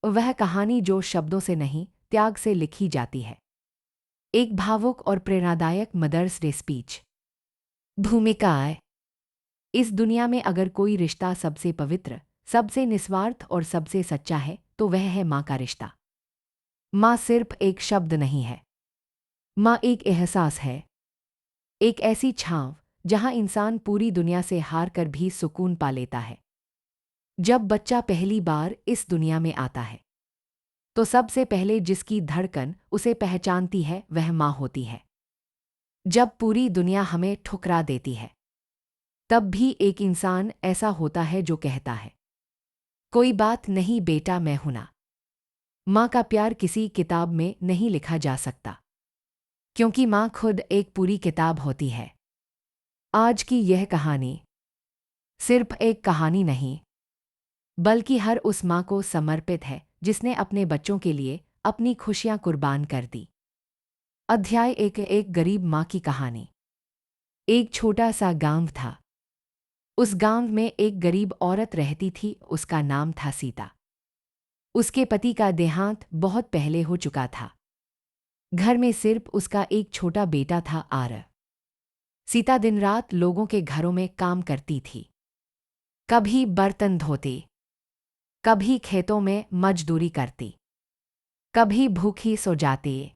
वह कहानी जो शब्दों से नहीं, त्याग से लिखी जाती है। एक भावुक और प्रेरणादायक मदर्स डे स्पीच। भूमिकाएं। इस दुनिया में अगर कोई रिश्ता सबसे पवित्र, सबसे निस्वार्थ और सबसे सच्चा है तो वह है माँ का रिश्ता। माँ सिर्फ एक शब्द नहीं है। माँ एक एहसास है। एक ऐसी छांव जहां इंसान पूरी दुनिया से हार कर भी सुकून पा लेता है। जब बच्चा पहली बार इस दुनिया में आता है तो सबसे पहले जिसकी धड़कन उसे पहचानती है वह माँ होती है। जब पूरी दुनिया हमें ठुकरा देती है तब भी एक इंसान ऐसा होता है जो कहता है, कोई बात नहीं बेटा, मैं हूं ना। माँ का प्यार किसी किताब में नहीं लिखा जा सकता, क्योंकि माँ खुद एक पूरी किताब होती है। आज की यह कहानी सिर्फ एक कहानी नहीं, बल्कि हर उस माँ को समर्पित है जिसने अपने बच्चों के लिए अपनी खुशियां कुर्बान कर दी। अध्याय एक गरीब माँ की कहानी। एक छोटा सा गांव था। उस गांव में एक गरीब औरत रहती थी। उसका नाम था सीता। उसके पति का देहांत बहुत पहले हो चुका था। घर में सिर्फ उसका एक छोटा बेटा था, आरव। सीता दिन रात लोगों के घरों में काम करती थी। कभी बर्तन धोती, कभी खेतों में मजदूरी करती, कभी भूखी सो जाती।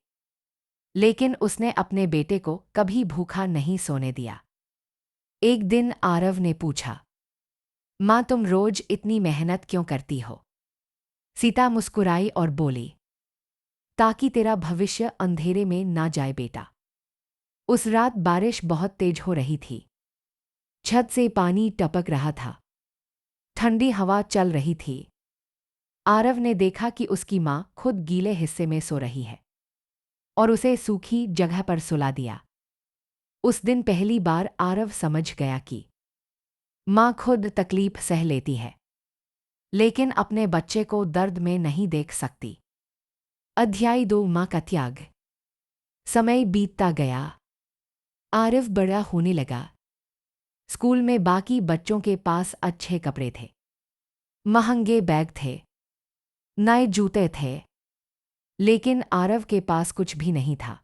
लेकिन उसने अपने बेटे को कभी भूखा नहीं सोने दिया। एक दिन आरव ने पूछा, माँ तुम रोज इतनी मेहनत क्यों करती हो? सीता मुस्कुराई और बोली, ताकि तेरा भविष्य अंधेरे में ना जाए बेटा। उस रात बारिश बहुत तेज हो रही थी। छत से पानी टपक रहा था। ठंडी हवा चल रही थी। आरव ने देखा कि उसकी माँ खुद गीले हिस्से में सो रही है और उसे सूखी जगह पर सुला दिया। उस दिन पहली बार आरव समझ गया कि माँ खुद तकलीफ सह लेती है, लेकिन अपने बच्चे को दर्द में नहीं देख सकती। अध्याय 2 माँ का त्याग। समय बीतता गया। आरव बड़ा होने लगा। स्कूल में बाकी बच्चों के पास अच्छे कपड़े थे, महंगे बैग थे, नए जूते थे, लेकिन आरव के पास कुछ भी नहीं था।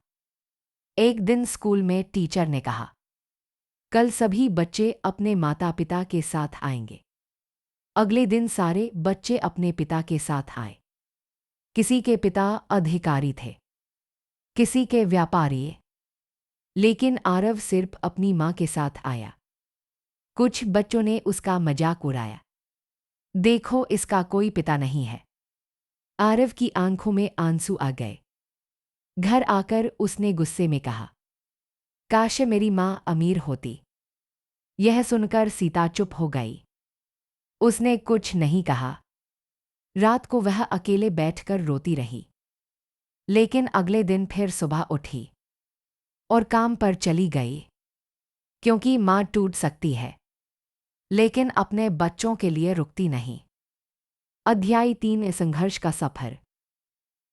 एक दिन स्कूल में टीचर ने कहा, कल सभी बच्चे अपने माता पिता के साथ आएंगे। अगले दिन सारे बच्चे अपने पिता के साथ आए। किसी के पिता अधिकारी थे, किसी के व्यापारी, लेकिन आरव सिर्फ अपनी माँ के साथ आया। कुछ बच्चों ने उसका मजाक उड़ाया, देखो इसका कोई पिता नहीं है। आरव की आंखों में आंसू आ गए। घर आकर उसने गुस्से में कहा, काश मेरी माँ अमीर होती। यह सुनकर सीता चुप हो गई। उसने कुछ नहीं कहा। रात को वह अकेले बैठकर रोती रही। लेकिन अगले दिन फिर सुबह उठी और काम पर चली गई, क्योंकि माँ टूट सकती है, लेकिन अपने बच्चों के लिए रुकती नहीं। अध्याय 3 संघर्ष का सफर।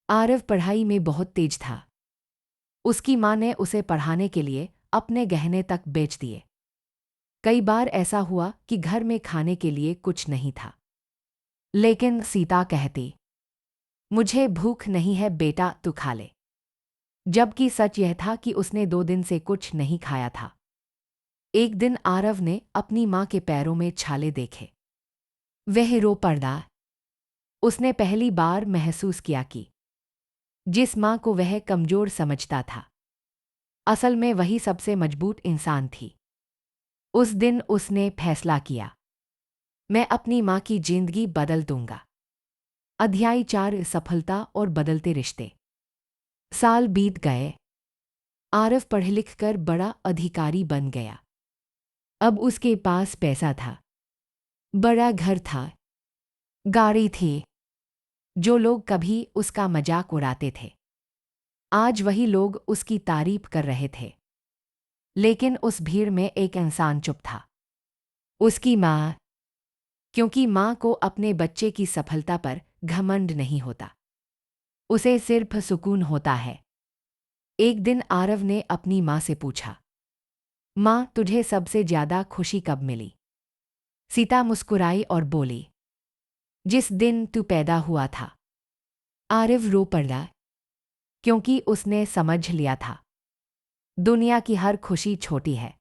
आरव पढ़ाई में बहुत तेज था। उसकी माँ ने उसे पढ़ाने के लिए अपने गहने तक बेच दिए। कई बार ऐसा हुआ कि घर में खाने के लिए कुछ नहीं था, लेकिन सीता कहती, मुझे भूख नहीं है बेटा, तू खा ले। जबकि सच यह था कि उसने 2 दिन से कुछ नहीं खाया था। एक दिन आरव ने अपनी माँ के पैरों में छाले देखे। वह रो पड़ा। उसने पहली बार महसूस किया कि जिस माँ को वह कमजोर समझता था, असल में वही सबसे मजबूत इंसान थी। उस दिन उसने फैसला किया, मैं अपनी माँ की जिंदगी बदल दूंगा। अध्याय 4 सफलता और बदलते रिश्ते। साल बीत गए। आरव पढ़ लिख कर बड़ा अधिकारी बन गया। अब उसके पास पैसा था, बड़ा घर था, गाड़ी थी। जो लोग कभी उसका मजाक उड़ाते थे, आज वही लोग उसकी तारीफ कर रहे थे। लेकिन उस भीड़ में एक इंसान चुप था, उसकी माँ। क्योंकि माँ को अपने बच्चे की सफलता पर घमंड नहीं होता, उसे सिर्फ सुकून होता है। एक दिन आरव ने अपनी माँ से पूछा, माँ तुझे सबसे ज्यादा खुशी कब मिली? सीता मुस्कुराई और बोली, जिस दिन तू पैदा हुआ था। आरिफ रो पड़ा क्योंकि उसने समझ लिया था दुनिया की हर खुशी छोटी है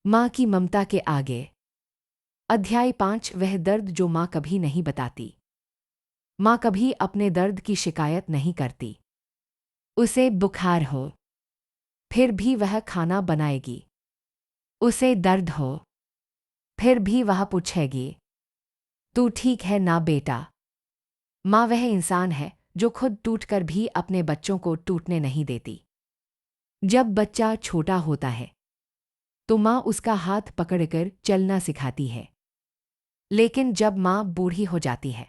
माँ की ममता के आगे। अध्याय 5 वह दर्द जो माँ कभी नहीं बताती। माँ कभी अपने दर्द की शिकायत नहीं करती। उसे बुखार हो फिर भी वह खाना बनाएगी। उसे दर्द हो फिर भी वह पूछेगी तू ठीक है ना बेटा। माँ वह इंसान है जो खुद टूटकर भी अपने बच्चों को टूटने नहीं देती। जब बच्चा छोटा होता है तो माँ उसका हाथ पकड़कर चलना सिखाती है, लेकिन जब माँ बूढ़ी हो जाती है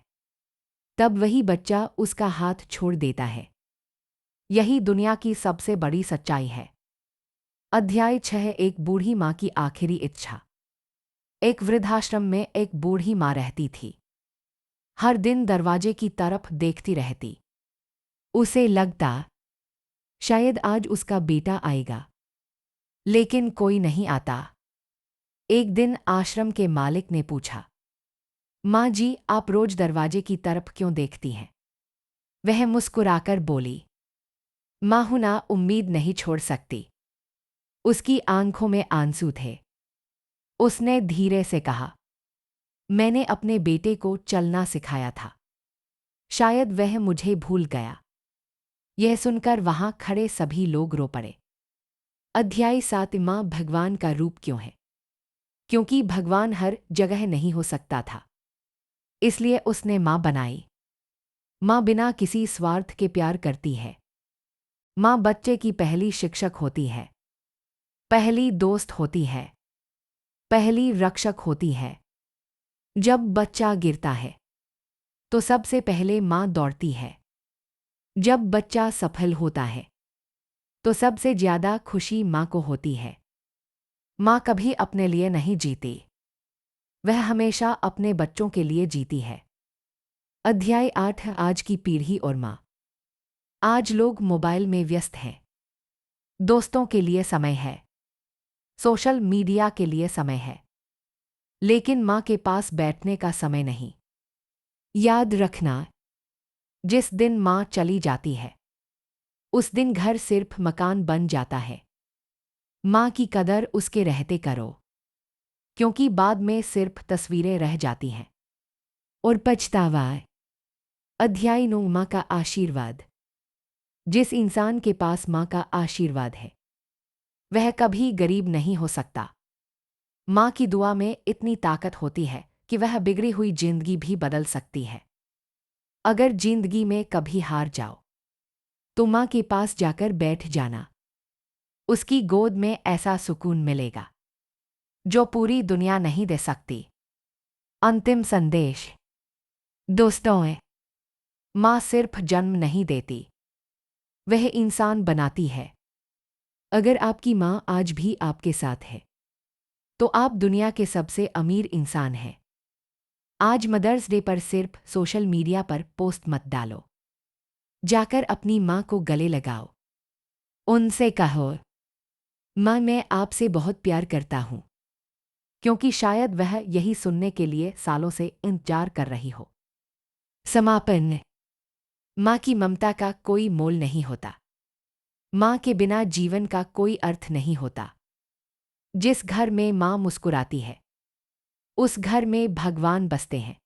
तब वही बच्चा उसका हाथ छोड़ देता है। यही दुनिया की सबसे बड़ी सच्चाई है। अध्याय 6 एक बूढ़ी माँ की आखिरी इच्छा। एक वृद्धाश्रम में एक बूढ़ी माँ रहती थी। हर दिन दरवाजे की तरफ देखती रहती। उसे लगता शायद आज उसका बेटा आएगा, लेकिन कोई नहीं आता। एक दिन आश्रम के मालिक ने पूछा, माँ जी आप रोज दरवाजे की तरफ क्यों देखती हैं? वह मुस्कुराकर बोली, माँ हूं ना उम्मीद नहीं छोड़ सकती। उसकी आंखों में आंसू थे। उसने धीरे से कहा, मैंने अपने बेटे को चलना सिखाया था। शायद वह मुझे भूल गया। यह सुनकर वहां खड़े सभी लोग रो पड़े। अध्याय 7 माँ भगवान का रूप क्यों है? क्योंकि भगवान हर जगह नहीं हो सकता था, इसलिए उसने माँ बनाई। माँ बिना किसी स्वार्थ के प्यार करती है। माँ बच्चे की पहली शिक्षक होती है, पहली दोस्त होती है, पहली रक्षक होती है। जब बच्चा गिरता है तो सबसे पहले माँ दौड़ती है। जब बच्चा सफल होता है तो सबसे ज्यादा खुशी माँ को होती है। माँ कभी अपने लिए नहीं जीती, वह हमेशा अपने बच्चों के लिए जीती है। अध्याय 8 आज की पीढ़ी और माँ। आज लोग मोबाइल में व्यस्त हैं। दोस्तों के लिए समय है, सोशल मीडिया के लिए समय है, लेकिन माँ के पास बैठने का समय नहीं। याद रखना, जिस दिन माँ चली जाती है उस दिन घर सिर्फ मकान बन जाता है। माँ की कदर उसके रहते करो, क्योंकि बाद में सिर्फ तस्वीरें रह जाती हैं और पछतावा। अध्याय 9 माँ का आशीर्वाद। जिस इंसान के पास माँ का आशीर्वाद है वह कभी गरीब नहीं हो सकता। माँ की दुआ में इतनी ताकत होती है कि वह बिगड़ी हुई जिंदगी भी बदल सकती है। अगर जिंदगी में कभी हार जाओ तो माँ के पास जाकर बैठ जाना। उसकी गोद में ऐसा सुकून मिलेगा जो पूरी दुनिया नहीं दे सकती। अंतिम संदेश। दोस्तों, माँ सिर्फ जन्म नहीं देती, वह इंसान बनाती है। अगर आपकी माँ आज भी आपके साथ है तो आप दुनिया के सबसे अमीर इंसान हैं। आज मदर्स डे पर सिर्फ सोशल मीडिया पर पोस्ट मत डालो, जाकर अपनी माँ को गले लगाओ। उनसे कहो, माँ मैं आपसे बहुत प्यार करता हूँ, क्योंकि शायद वह यही सुनने के लिए सालों से इंतजार कर रही हो। समापन। माँ की ममता का कोई मोल नहीं होता। माँ के बिना जीवन का कोई अर्थ नहीं होता। जिस घर में माँ मुस्कुराती है उस घर में भगवान बसते हैं।